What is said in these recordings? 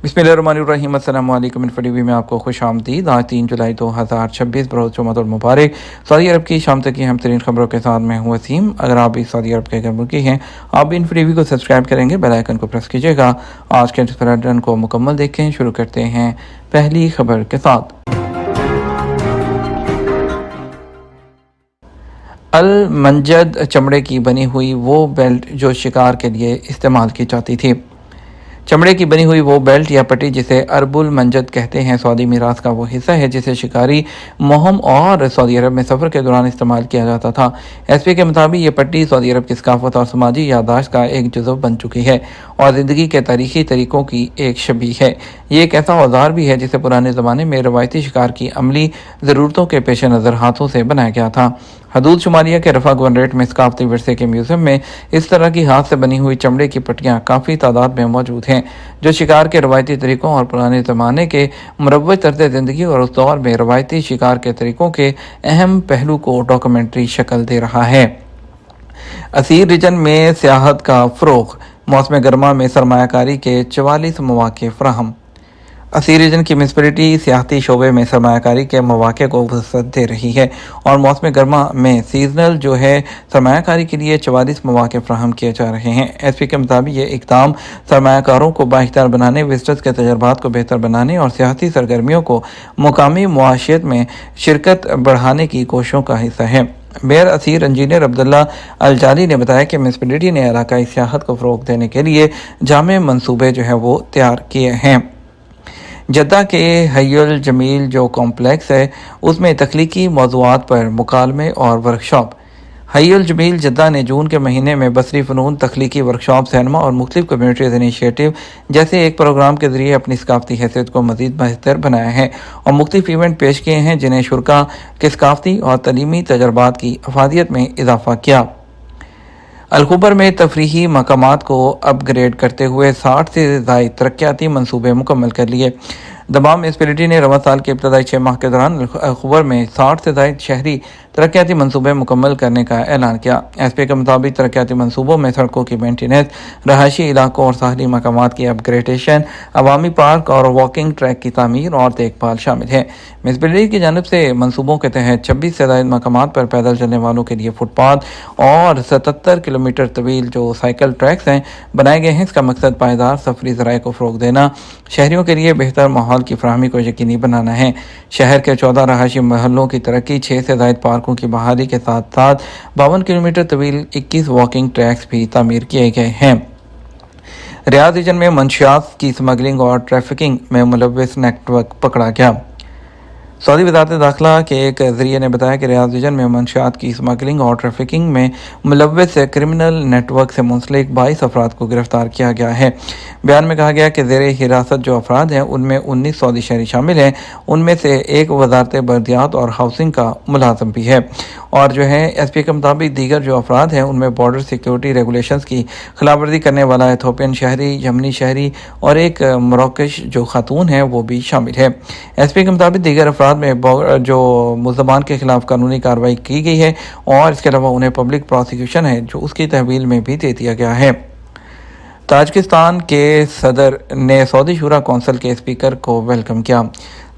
बिस्मिल्लाहिर्रहमानिर्रहीम। अस्सलाम वालेकुम। इन्फोटीवी में आपको खुश आमदीद। आज 3 जुलाई 2026 बरोज़ जुमातुल मुबारक। सऊदी अरब की शाम तक की अहम तरीन खबरों के साथ मैं हूँ वसीम। अगर आप भी सऊदी अरब के मुल्की हैं, आप भी इन्फोटीवी को सब्सक्राइब करेंगे, बेल आइकन को प्रेस कीजिएगा। आज के बुलेटिन को मुकम्मल देखें। शुरू करते हैं पहली खबर के साथ। अल मंजद चमड़े की बनी हुई वो बेल्ट जो शिकार के लिए इस्तेमाल की जाती थी। चमड़े की बनी हुई वो बेल्ट या पट्टी जिसे अरबुल मंजद कहते हैं, सऊदी मीरास का वो हिस्सा है जिसे शिकारी मुहिम और सऊदी अरब में सफ़र के दौरान इस्तेमाल किया जाता था। एसपी के मुताबिक ये पट्टी सऊदी अरब की सकाफत और समाजी याददाश्त का एक जुज़व बन चुकी है और ज़िंदगी के तारीख़ी तरीक़ों की एक शबीह है। ये एक ऐसा औजार भी है जिसे पुराने ज़माने में रवायती शिकार की अमली ज़रूरतों के पेश नज़र हाथों से बनाया गया था। हदूद शुमारिया के रफा गवर्नरेट में सकाफती विरसे के म्यूज़ियम में इस तरह की हाथ से बनी हुई चमड़े की पट्टियाँ काफ़ी तादाद में मौजूद हैं, जो शिकार के रवायती तरीक़ों और पुराने ज़माने के मुरव्वज तर्ज़ ज़िंदगी और उस दौर में रवायती शिकार के तरीक़ों के अहम पहलू को डॉक्यूमेंट्री शक्ल दे रहा है। असीर रीजन में सियाहत का फ़रोग़, मौसम गर्मा में सरमायाकारी के 44 मौक़े फ़राहम। असीर रीजन की म्यूनसिपैलिटी सियाहती शोबे में सरमायाकारी के मौक़े को वसअत दे रही है और मौसम गर्मा में सीजनल जो है सरमायाकारी के लिए 44 मौक़े फ़राहम किए जा रहे हैं। एसपी के मुताबिक ये इक़दाम सरमायाकारों को बाइख्तियार बनाने, विजिटर्स के तजर्बात को बेहतर बनाने और सियाहती सरगर्मियों को मुकामी मुआशियत में शिरकत बढ़ाने की कोशिशों का हिस्सा है। मेयर असीर इंजीनियर अब्दुल्ला अलजाली ने बताया कि म्यूनसिपैलिटी ने इलाकाई सियाहत को फ़रोग़ देने के लिए जामे मंसूबे जो है वो तैयार किए हैं। जद्दा के हय्युल जमील जो कॉम्प्लेक्स है, उसमें तख्लीकी मौज़ूआत पर मुकालमे और वर्कशॉप। हय्युल जमील जद्दा ने जून के महीने में बसरी फ़नून, तख्लीकी वर्कशॉप, सिनेमा और मुख्तलिफ कम्यूनिटीज़ इनिशिएटिव जैसे एक प्रोग्राम के ज़रिए अपनी सकाफ़ती हैसियत को मज़ीद बेहतर बनाया है और मुख्तलिफ इवेंट पेश किए हैं जिन्हें शुरका के सकाफ़ती और तलीमी तजर्बात की अफादियत में इजाफ़ा किया। अलखुबर में तफरीही मकामात को अपग्रेड करते हुए 60 से ज़ायद तरक्याती मनसूबे मुकम्मल कर लिए। दमाम म्यूनसिपैलिटी ने रवा साल के इब्तदाई 6 माह के दौरान अलखुबर में 60 से ज़ायद शहरी तरक्याती मनसूबे मुकम्मल करने का ऐलान किया। एसपी के मुताबिक तरक्याती मनसूबों में सड़कों की मेंटेनेंस, रहायशी इलाकों और साहली मकामात की अपग्रेडेशन, अवामी पार्क और वॉकिंग ट्रैक की तामीर और देखभाल शामिल है। म्यूनसिपैलिटी की जानिब से मनसूबों के तहत 26 से ज़ायद मकामात पर पैदल चलने वालों के लिए फुटपाथ और 77 किलोमीटर तवील जो साइकिल ट्रैक्स हैं बनाए गए हैं। इसका मकसद पायदार सफरी ज़राए को फ़रोग़ देना, शहरियों के लिए बेहतर माहौल की फराहमी को यकीनी बनाना है। शहर के 14 रहायशी महलों की तरक्की, 6 से ज़ायद पार्कों की बहाली के साथ साथ 52 किलोमीटर तवील 21 वॉकिंग ट्रैक्स भी तामीर किए गए हैं। रियाद रीजन में मंशियात की स्मगलिंग और ट्रैफिकिंग में मुलव्वस नेटवर्क पकड़ा गया। सऊदी वज़ारत दाखिला के एक ज़रिए ने बताया कि रियाद रीजन में मंशियात की स्मगलिंग और ट्रैफिकिंग में मुलव्वस क्रिमिनल नेटवर्क से मुंसलिक 22 अफराद को गिरफ्तार किया गया है। बयान में कहा गया कि ज़ेरे हिरासत जो अफराद हैं उनमें 19 सऊदी शहरी शामिल हैं। उनमें से एक वज़ारत बर्दियात और हाउसिंग का मुलाज़म भी है और जो है एसपी के मुताबिक दीगर जो अफराद हैं उनमें बॉर्डर सिक्योरिटी रेगुलेशंस की खिलाफवर्जी करने वाला इथोपियन शहरी, यमनी शहरी और एक मोरक्किश जो खातून है वो भी शामिल है। एसपी के मुताबिक दीगर अफराद में जो मुल्ज़मान के खिलाफ कानूनी कार्रवाई की गई है और इसके अलावा उन्हें पब्लिक प्रोसिक्यूशन है जो उसकी तहवील में भी दे दिया गया है। ताजिकिस्तान के सदर ने सऊदी शुरा कौंसिल के स्पीकर को वेलकम किया।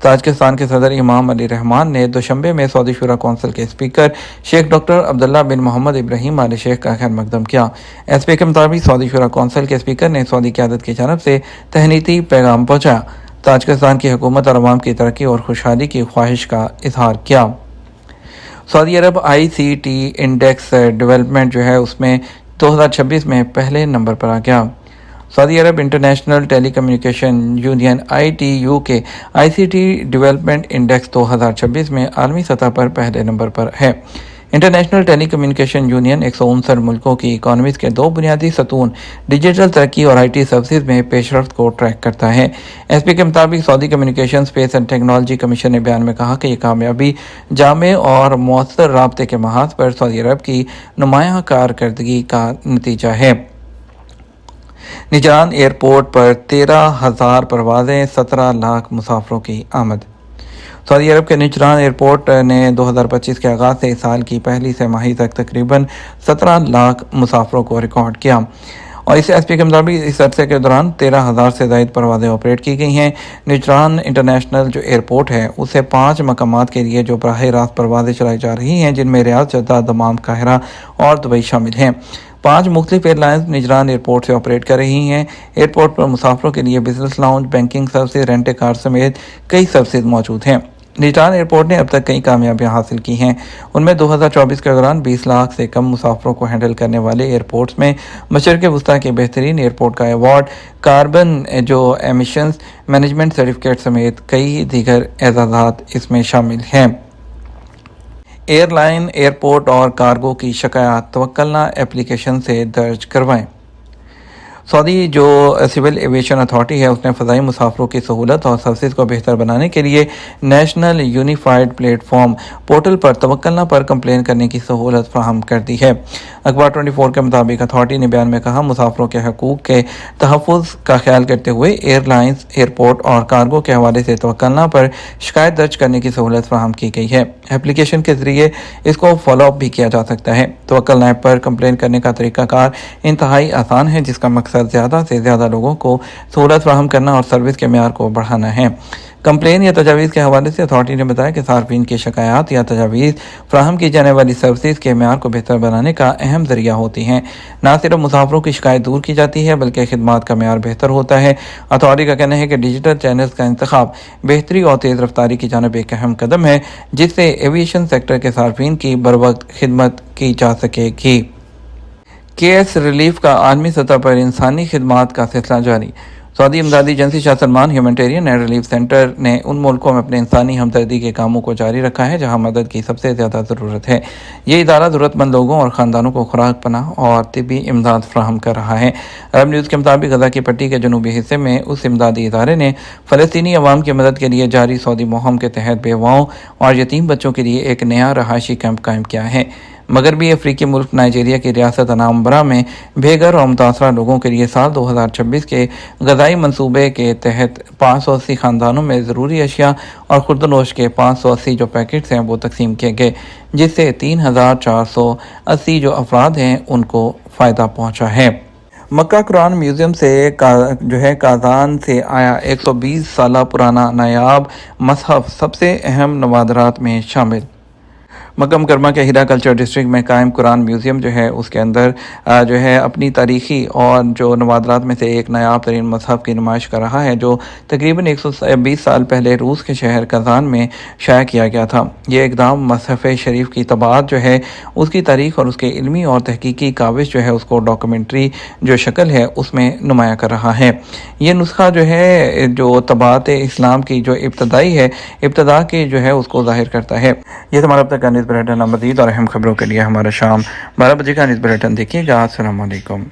ताजिकिस्तान के सदर इमाम अली रहमान ने दोशंबे में सऊदी शुरा कौंसिल के स्पीकर शेख डॉक्टर अब्दुल्ला बिन मोहम्मद इब्राहिम आल शेख का खैर मकदम किया। एसपी के मुताबिक सऊदी शुरा कौंसिल के स्पीकर ने सऊदी क़यादत की जानब से तहनीती पैगाम पहुँचा, ताजिकिस्तान की हुकूमत और अवाम की तरक्की और खुशहाली की ख्वाहिश का इजहार किया। सऊदी अरब ICT इंडेक्स डेवलपमेंट जो है उसमें 2026 में पहले नंबर पर आ गया। सऊदी अरब international telecommunication union ITU के ICT डेवलपमेंट इंडेक्स 2026 में आलमी सतह पर पहले नंबर पर है। इंटरनेशनल टेली कम्युनिकेशन यूनियन 159 मुल्कों की इकॉनमीज़ के 2 बुनियादी सतून डिजिटल तरक्की और IT सर्विसेज में पेशरफ्त को ट्रैक करता है। एसपी के मुताबिक Saudi communication space and technology commission ने बयान में कहा कि यह कामयाबी जामे और मौसर राब्ते के महाज पर सऊदी अरब की नुमायां कारकर्दगी का नतीजा है। निजरान एयरपोर्ट पर 13,000 परवाज़ें, 17 लाख मुसाफरों की आमद। सऊदी अरब के निजरान एयरपोर्ट ने 2025 के आगाज़ से इस साल की पहली 6 माही तक तकरीबन 17 लाख मुसाफरों को रिकॉर्ड किया और इस एसपी के मुताबिक इस अरसे के दौरान 13,000 से ज़ायद परवाज़ें ऑपरेट की गई हैं। निजरान इंटरनेशनल जो एयरपोर्ट है उसे 5 मकामात के लिए जो बराह रास्त परवाज़ें चलाई जा रही हैं, जिनमें रियाद, जद्दा, दमाम, काहिरा और दुबई शामिल हैं। 5 मुख्तलिफ एयरलाइंस निजरान एयरपोर्ट से ऑपरेट कर रही हैं। एयरपोर्ट पर मुसाफिरों के लिए business lounge, banking service, rent car समेत कई सर्विसेज मौजूद हैं। निजरान एयरपोर्ट ने अब तक कई कामयाबियां हासिल की हैं। उनमें 2024 के दौरान 20 लाख से कम मुसाफिरों को हैंडल करने वाले एयरपोर्ट्स में मशरिक़ वस्ती के बेहतरीन एयरपोर्ट का अवार्ड, कार्बन जो एमिशंस मैनेजमेंट सर्टिफिकेट समेत कई दीगर एजाज़ात इसमें शामिल हैं। एयरलाइन, एयरपोर्ट और कार्गो की शिकायत तवक्कलना एप्लीकेशन से दर्ज करवाएं। सऊदी जो सिविल एविएशन अथॉरिटी है उसने फ़ज़ाई मुसाफिरों की सहूलत और सर्विस को बेहतर बनाने के लिए नेशनल यूनिफाइड प्लेटफॉर्म पोर्टल पर तवक्कलना पर कंप्लेन करने की सहूलत फराहम कर दी है। अखबार 24 के मुताबिक अथॉरिटी ने बयान में कहा, मुसाफिरों के हकूक़ के तहफ़्फ़ुज़ का ख्याल करते हुए एयरलाइंस, एयरपोर्ट और कार्गो के हवाले से तवक्कलना पर शिकायत दर्ज करने की सहूलत फराहम की गई है। एप्लीकेशन के ज़रिए इसको फॉलोअप भी किया जा सकता है। तवक्कलना ऐप पर कंप्लेन करने का तरीक़ाकार इंतहाई आसान है, जिसका मकसद ज़्यादा से ज़्यादा लोगों को सहूलत फराहम करना और सर्विस के मेयार को बढ़ाना है। कंप्लेन या तजावीज़ के हवाले से अथॉरिटी ने बताया कि सार्फिन की शिकायत या तजावीज़ फराहम की जाने वाली सर्विस के मेयार को बेहतर बनाने का अहम ज़रिया होती हैं। न सिर्फ मुसाफिरों की शिकायत दूर की जाती है बल्कि खिदमात का मेयार बेहतर होता है। अथॉरिटी का कहना है कि डिजिटल चैनल्स का इंतखाब बेहतरी और तेज़ रफ्तारी की जानिब एक अहम कदम है, जिससे एविएशन सेक्टर के सार्फिन की बरवक्त खिदमत की जा सकेगी। केएस रिलीफ का आलमी सतह पर इंसानी खिदमात का सिलसिला जारी। सऊदी इमदादी agency Shah Salman humanitarian and relief centre ने उन मुल्कों में अपने इंसानी हमदर्दी के कामों को जारी रखा है जहां मदद की सबसे ज़्यादा ज़रूरत है। ये इदारा ज़रूरतमंद लोगों और ख़ानदानों को खुराक, पनाह और तिब्बी इमदाद फराहम कर रहा है। अरब न्यूज़ के मुताबिक गजा की पट्टी के जनूबी हिस्से में उस इमदादी इदारे ने फ़लस्तीनी अवाम की मदद के लिए जारी सऊदी मुहिम के तहत बेवाओं और यतीम बच्चों के लिए एक नया रहायशी कैंप कायम किया है। मगरबी अफ्रीकी मुल्क नाइजीरिया की रियासत अनाम्बरा में बेघर और मुतासरा लोगों के लिए साल 2026 के गज़ाई मंसूबे के तहत 580 ख़ानदानों में ज़रूरी अशिया और खुर्दनोश के 580 जो पैकेट्स हैं वो तकसीम किए गए, जिससे 3,480 जो अफराद हैं उनको फ़ायदा पहुँचा है। मक्का कुरान म्यूज़ियम से काज़ान से आया 120 साल पुराना नायाब मसहफ़ सबसे अहम नवादरात में शामिल। मक्का मुकरमा के हीरा कल्चर डिस्ट्रिक्ट में कायम कुरान म्यूज़ियम जो है उसके अंदर अपनी तारीख़ी और जो नवादरात में से एक नायाब तरीन मसहफ़ की नुमाइश कर रहा है, जो तकरीबन 120 साल पहले रूस के शहर काज़ान में शाया किया गया था। ये इक़दाम मसहफ़ शरीफ की तबाअत जो है उसकी तारीख़ और उसके इल्मी और तहकीकी काविश जो है उसको डॉक्यूमेंट्री जो शक्ल है उसमें नुमाया कर रहा है। ये नुस्खा जो है जो तबाअत इस्लाम की जो इब्तदा की जो है उसको ज़ाहिर करता है। ये हमारा अब तक का न्यूज़ बुलेटिन। मज़ीद और अहम खबरों के लिए हमारा शाम 12 बजे का न्यूज़ बुलेटिन देखिएगा। अस्सलाम वालेकुम।